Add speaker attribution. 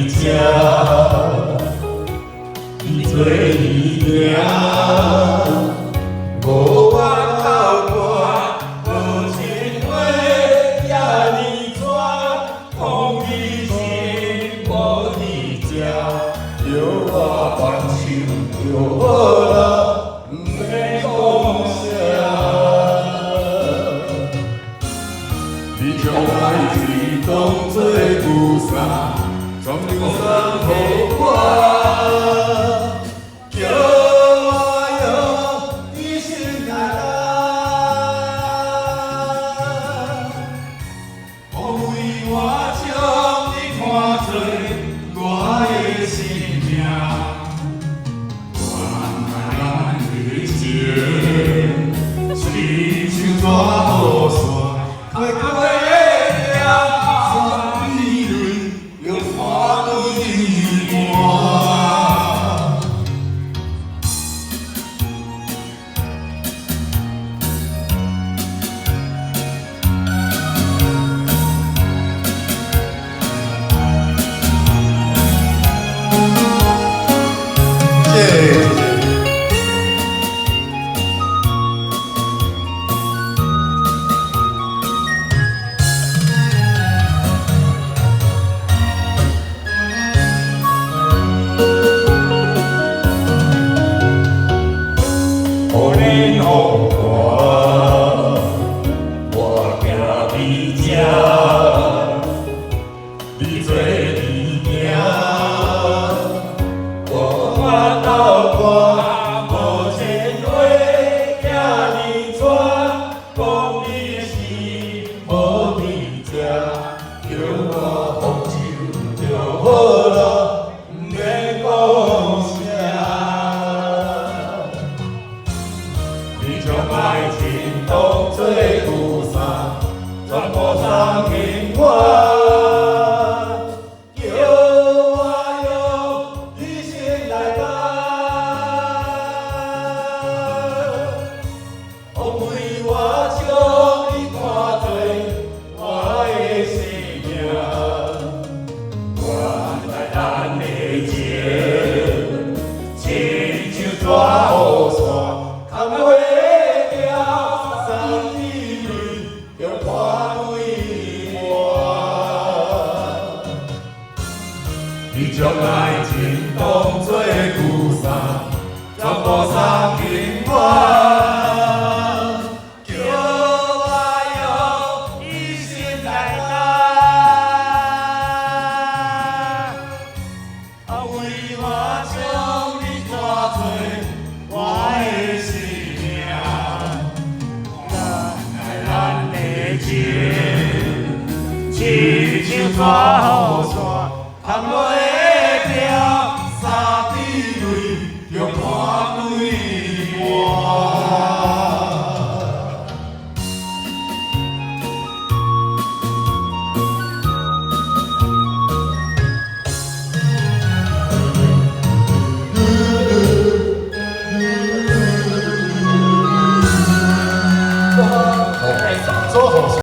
Speaker 1: 吃，伊做伊行，无我靠我，无情话也呢转，空你心无你食，叫我放手就好啦，毋免讲啥。你将爱情当作雨伞，全流送予我，叫我用你心内担，因为我将你看作我的生命，原来咱的情，亲像大雨伞，会过。爱情当作雨伞，全部送给我，叫我用你心来担，因为我将你看作我的生命，原来咱的情，亲像大雨伞，空话。你将爱情当作雨伞，全部送给我。